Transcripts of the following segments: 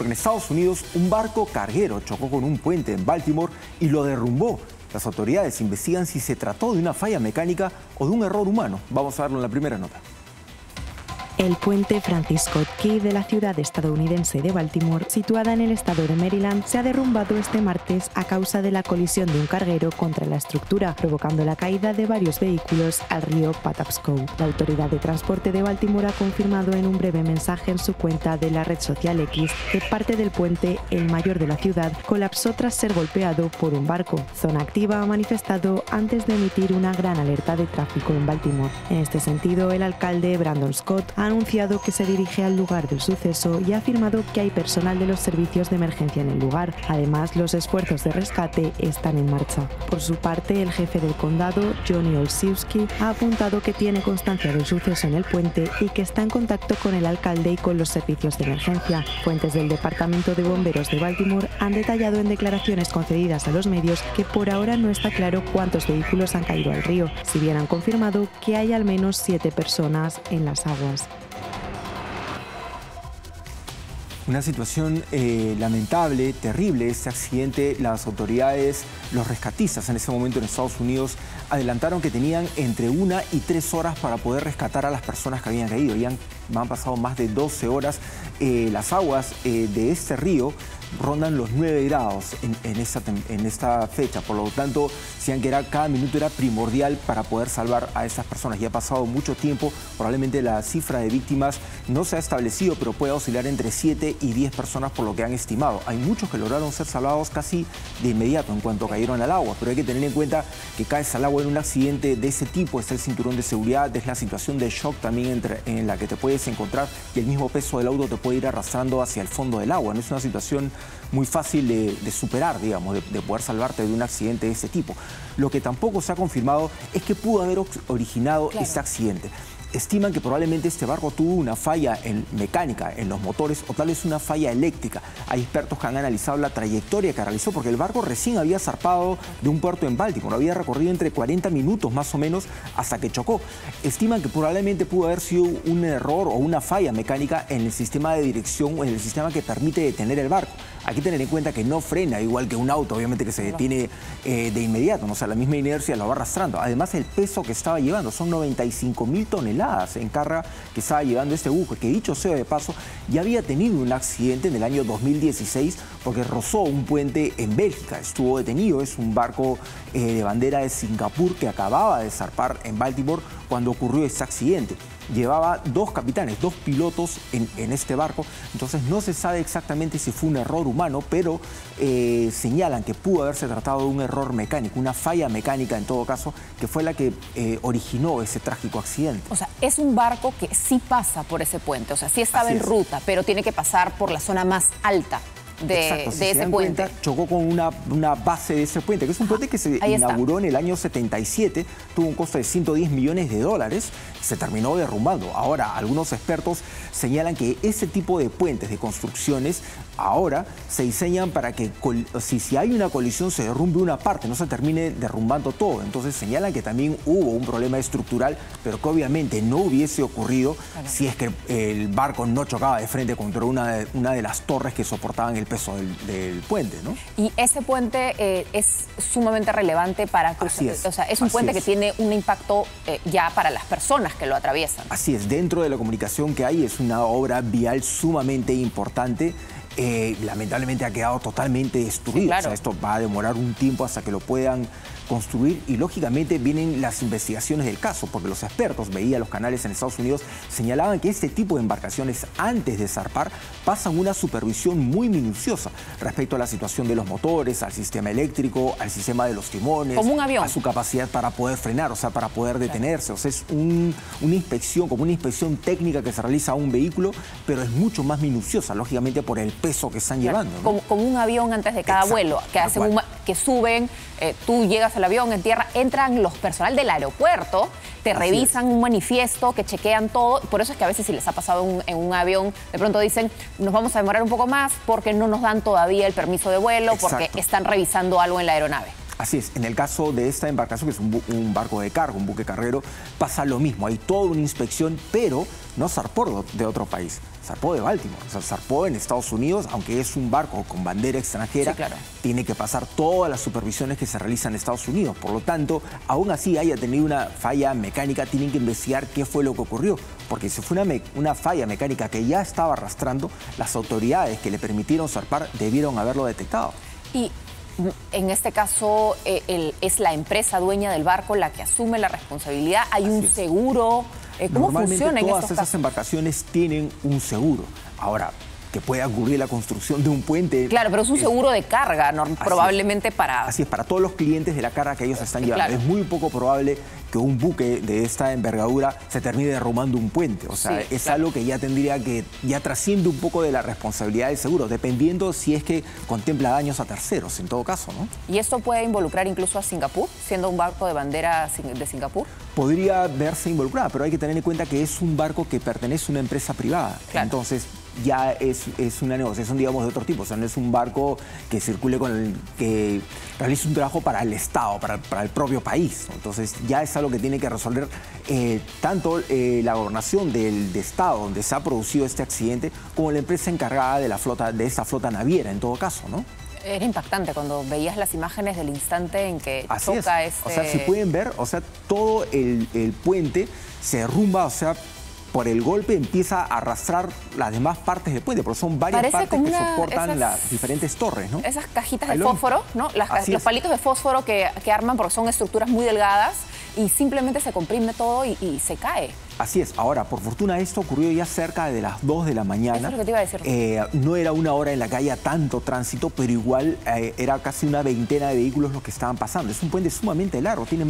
porque en Estados Unidos un barco carguero chocó con un puente en Baltimore y lo derrumbó. Las autoridades investigan si se trató de una falla mecánica o de un error humano. Vamos a verlo en la primera nota. El puente Francis Scott Key de la ciudad estadounidense de Baltimore, situada en el estado de Maryland, se ha derrumbado este martes a causa de la colisión de un carguero contra la estructura, provocando la caída de varios vehículos al río Patapsco. La Autoridad de Transporte de Baltimore ha confirmado en un breve mensaje en su cuenta de la red social X que parte del puente, el mayor de la ciudad, colapsó tras ser golpeado por un barco. Zona Activa ha manifestado antes de emitir una gran alerta de tráfico en Baltimore. En este sentido, el alcalde Brandon Scott ha anunciado que se dirige al lugar del suceso y ha afirmado que hay personal de los servicios de emergencia en el lugar. Además, los esfuerzos de rescate están en marcha. Por su parte, el jefe del condado, Johnny Olszewski, ha apuntado que tiene constancia del suceso en el puente y que está en contacto con el alcalde y con los servicios de emergencia. Fuentes del Departamento de Bomberos de Baltimore han detallado en declaraciones concedidas a los medios que por ahora no está claro cuántos vehículos han caído al río, si bien han confirmado que hay al menos 7 personas en las aguas. Una situación lamentable, terrible. Este accidente, las autoridades, los rescatistas en ese momento en Estados Unidos adelantaron que tenían entre 1 y 3 horas para poder rescatar a las personas que habían caído. Ya han pasado más de 12 horas. Las aguas de este río rondan los 9 grados en esta fecha. Por lo tanto, decían que cada minuto era primordial para poder salvar a estas personas. Ya ha pasado mucho tiempo. Probablemente la cifra de víctimas no se ha establecido, pero puede oscilar entre 7 y 10 personas por lo que han estimado. Hay muchos que lograron ser salvados casi de inmediato en cuanto cayeron al agua, pero hay que tener en cuenta que caes al agua en un accidente de ese tipo, está el cinturón de seguridad, es la situación de shock también en la que te puedes encontrar y el mismo peso del auto te puede ir arrastrando hacia el fondo del agua. No es una situación muy fácil de superar, digamos, de poder salvarte de un accidente de ese tipo. Lo que tampoco se ha confirmado es que pudo haber originado este accidente. Estiman que probablemente este barco tuvo una falla mecánica en los motores o tal vez una falla eléctrica. Hay expertos que han analizado la trayectoria que realizó porque el barco recién había zarpado de un puerto en Baltimore, había recorrido entre 40 minutos más o menos hasta que chocó. Estiman que probablemente pudo haber sido un error o una falla mecánica en el sistema de dirección o en el sistema que permite detener el barco. Hay que tener en cuenta que no frena igual que un auto, obviamente, que se detiene de inmediato, ¿no? O sea, la misma inercia lo va arrastrando. Además, el peso que estaba llevando son 95.000 toneladas en carga que estaba llevando este buque, que dicho sea de paso, ya había tenido un accidente en el año 2016 porque rozó un puente en Bélgica. Estuvo detenido, es un barco de bandera de Singapur que acababa de zarpar en Baltimore cuando ocurrió este accidente. Llevaba 2 capitanes, 2 pilotos en este barco, entonces no se sabe exactamente si fue un error humano, pero señalan que pudo haberse tratado de un error mecánico, una falla mecánica en todo caso, que fue la que originó ese trágico accidente. O sea, es un barco que sí pasa por ese puente, o sea, sí estaba en ruta, pero tiene que pasar por la zona más alta de ese puente. Chocó con una base de ese puente, que es un puente que se inauguró en el año 77, tuvo un costo de 110 millones de dólares, se terminó derrumbando. Ahora, algunos expertos señalan que ese tipo de puentes, de construcciones, ahora se diseñan para que si hay una colisión se derrumbe una parte, no se termine derrumbando todo. Entonces señalan que también hubo un problema estructural, pero que obviamente no hubiese ocurrido si es que el barco no chocaba de frente contra una de las torres que soportaban el peso del puente, ¿no? Y ese puente es sumamente relevante para cruzar. O sea, es un puente que tiene un impacto ya para las personas que lo atraviesan. Así es, dentro de la comunicación que hay, es una obra vial sumamente importante. Lamentablemente ha quedado totalmente destruido. Sí, claro. O sea, esto va a demorar un tiempo hasta que lo puedan construir y lógicamente vienen las investigaciones del caso, porque los expertos, veía los canales en Estados Unidos, señalaban que este tipo de embarcaciones antes de zarpar pasan una supervisión muy minuciosa respecto a la situación de los motores, al sistema eléctrico, al sistema de los timones, como un avión, a su capacidad para poder frenar, o sea, para poder detenerse. O sea, es una inspección, como una inspección técnica que se realiza a un vehículo, pero es mucho más minuciosa, lógicamente por el peso que están llevando, ¿no? Como un avión antes de cada vuelo, que suben, tú llegas al avión en tierra, entran los personal del aeropuerto, te revisan un manifiesto, que chequean todo. Por eso es que a veces si les ha pasado en un avión, de pronto dicen, nos vamos a demorar un poco más porque no nos dan todavía el permiso de vuelo, porque están revisando algo en la aeronave. Así es, en el caso de esta embarcación, que es un barco de carga, un buque carguero, pasa lo mismo. Hay toda una inspección, pero no zarpó de otro país. zarpó de Baltimore, o sea, zarpó en Estados Unidos, aunque es un barco con bandera extranjera, Sí, claro. tiene que pasar todas las supervisiones que se realizan en Estados Unidos. Por lo tanto, aún así haya tenido una falla mecánica, tienen que investigar qué fue lo que ocurrió. Porque si fue una falla mecánica que ya estaba arrastrando, las autoridades que le permitieron zarpar debieron haberlo detectado. Y en este caso es la empresa dueña del barco la que asume la responsabilidad. ¿Hay un seguro? ¿Cómo Normalmente funciona en todas estos esas casos? embarcaciones tienen un seguro. Ahora, que pueda ocurrir la construcción de un puente. Claro, pero es un seguro de carga, probablemente para... Así es, para todos los clientes de la carga que ellos están llevando. Claro. Es muy poco probable que un buque de esta envergadura se termine derrumbando un puente. O sea, Sí, es claro. algo que ya tendría que, ya trasciende un poco de la responsabilidad del seguro, dependiendo si es que contempla daños a terceros, en todo caso, ¿no? ¿Y esto puede involucrar incluso a Singapur, siendo un barco de bandera de Singapur? Podría verse involucrada, pero hay que tener en cuenta que es un barco que pertenece a una empresa privada. Claro. Entonces, ya es una negociación, digamos, de otro tipo. O sea, no es un barco que circule que realice un trabajo para el Estado, para el propio país. Entonces, ya es algo que tiene que resolver tanto la gobernación del Estado donde se ha producido este accidente, como la empresa encargada de esta flota naviera, en todo caso, ¿no? Era impactante cuando veías las imágenes del instante en que Así choca es. O sea, si pueden ver, o sea, todo el puente se derrumba, o sea, por el golpe empieza a arrastrar las demás partes del puente, porque son varias Parece partes como que una- soportan esas- las diferentes torres, ¿no? Esas cajitas de Ahí lo ven. fósforo, ¿no? Así Los es. palitos de fósforo que arman porque son estructuras muy delgadas y simplemente se comprime todo y se cae. Así es. Ahora, por fortuna, esto ocurrió ya cerca de las 2 de la mañana. Eso es lo que te iba a decir. No era una hora en la que haya tanto tránsito, pero igual era casi una veintena de vehículos los que estaban pasando. Es un puente sumamente largo, tiene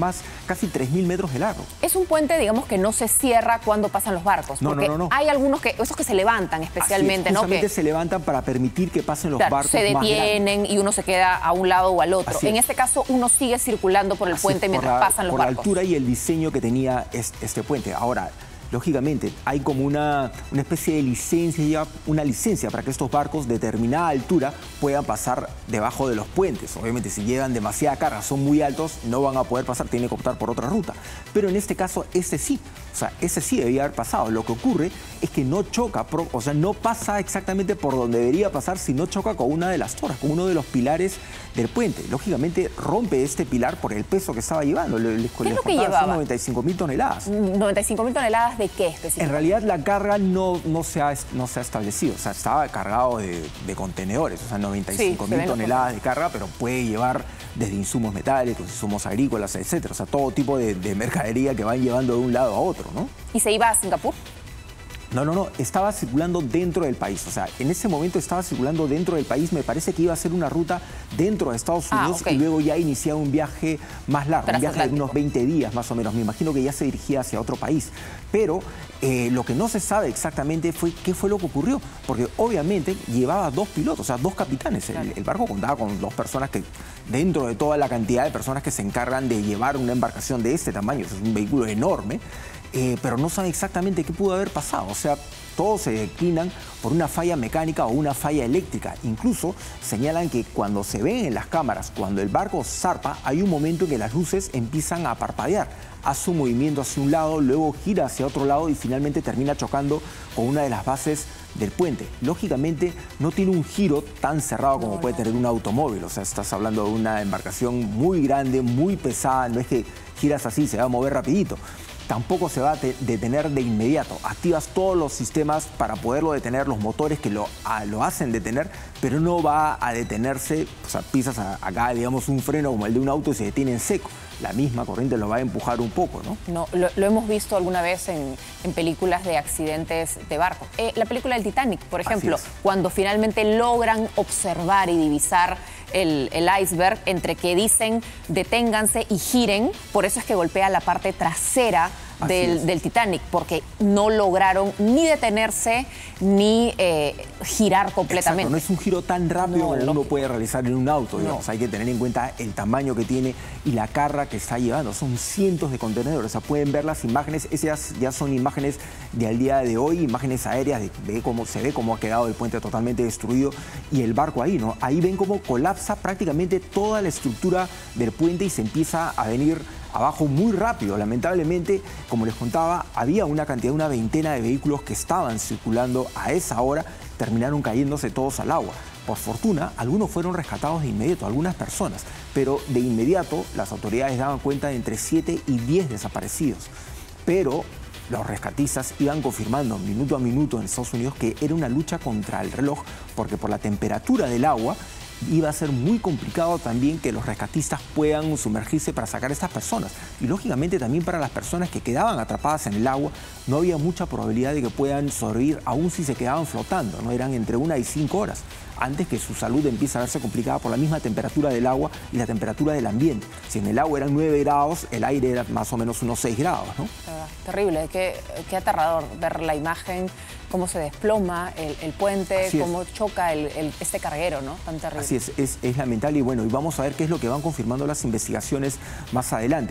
casi 3.000 metros de largo. Es un puente, digamos, que no se cierra cuando pasan los barcos. No, porque no. hay algunos esos que se levantan especialmente, Así es, ¿no? justamente Que se levantan para permitir que pasen los claro, barcos se más grandes. detienen y uno se queda a un lado o al otro. Así En es. este caso, uno sigue circulando por el Así puente es, mientras pasan los por la barcos. altura y el diseño que tenía este puente. Ahora, lógicamente, hay como una especie de licencia, una licencia para que estos barcos de determinada altura puedan pasar debajo de los puentes. Obviamente, si llevan demasiada carga, son muy altos, no van a poder pasar, tienen que optar por otra ruta. Pero en este caso, ese sí. O sea, ese sí debía haber pasado. Lo que ocurre es que no choca, o sea, no pasa exactamente por donde debería pasar, sino choca con una de las torres, con uno de los pilares del puente. Lógicamente, rompe este pilar por el peso que estaba llevando. ¿Qué es lo que Son llevaba? 95.000 toneladas. 95.000 toneladas de qué En específicamente? realidad la carga no se ha establecido, o sea, estaba cargado de contenedores, o sea, 95.000 toneladas de carga, pero puede llevar desde insumos metálicos, insumos agrícolas, etcétera, o sea, todo tipo de mercadería que van llevando de un lado a otro, ¿no? ¿Y se iba a Singapur? No, estaba circulando dentro del país, o sea, en ese momento estaba circulando dentro del país, me parece que iba a ser una ruta dentro de Estados Unidos ok. y luego ya iniciaba un viaje más largo, un viaje de Transatlántico. unos 20 días más o menos, me imagino que ya se dirigía hacia otro país, pero lo que no se sabe exactamente fue qué fue lo que ocurrió, porque obviamente llevaba 2 pilotos, o sea, 2 capitanes, el barco contaba con 2 personas que, dentro de toda la cantidad de personas que se encargan de llevar una embarcación de este tamaño, es un vehículo enorme, pero no saben exactamente qué pudo haber pasado. O sea, todos se declinan por una falla mecánica o una falla eléctrica. Incluso señalan que cuando se ven en las cámaras, cuando el barco zarpa, hay un momento en que las luces empiezan a parpadear. Hace un movimiento hacia un lado, luego gira hacia otro lado y finalmente termina chocando con una de las bases del puente. Lógicamente no tiene un giro tan cerrado como puede tener un automóvil. O sea, estás hablando de una embarcación muy grande, muy pesada. No es que giras así, se va a mover rapidito. Tampoco se va a detener de inmediato. Activas todos los sistemas para poderlo detener, los motores que lo hacen detener, pero no va a detenerse. O sea, pisas acá, digamos, un freno como el de un auto y se detiene en seco. La misma corriente lo va a empujar un poco, ¿no? No, lo hemos visto alguna vez en películas de accidentes de barco. La película del Titanic, por ejemplo, Así es. cuando finalmente logran observar y divisar el iceberg, entre que dicen deténganse y giren, por eso es que golpea la parte trasera del Titanic, porque no lograron ni detenerse ni girar completamente. Exacto, no es un giro tan rápido como uno puede realizar en un auto, digamos. Hay que tener en cuenta el tamaño que tiene y la carga que está llevando. Son cientos de contenedores, o sea, pueden ver las imágenes, esas ya son imágenes del día de hoy, imágenes aéreas, se ve cómo ha quedado el puente totalmente destruido y el barco ahí, ¿no? Ahí ven cómo colapsa prácticamente toda la estructura del puente y se empieza a venir abajo muy rápido. Lamentablemente, como les contaba, había una veintena de vehículos que estaban circulando a esa hora, terminaron cayéndose todos al agua. Por fortuna, algunos fueron rescatados de inmediato, algunas personas, pero de inmediato las autoridades daban cuenta de entre 7 y 10 desaparecidos. Pero los rescatistas iban confirmando minuto a minuto en Estados Unidos que era una lucha contra el reloj, porque por la temperatura del agua iba a ser muy complicado también que los rescatistas puedan sumergirse para sacar a estas personas. Y lógicamente también para las personas que quedaban atrapadas en el agua no había mucha probabilidad de que puedan sobrevivir, aún si se quedaban flotando, ¿no? Eran entre 1 y 5 horas, antes que su salud empiece a verse complicada por la misma temperatura del agua y la temperatura del ambiente. Si en el agua eran 9 grados, el aire era más o menos unos 6 grados, ¿no? Terrible, qué aterrador ver la imagen, cómo se desploma el puente, cómo choca este carguero, ¿no? Tan terrible. Así es lamentable y bueno, y vamos a ver qué es lo que van confirmando las investigaciones más adelante.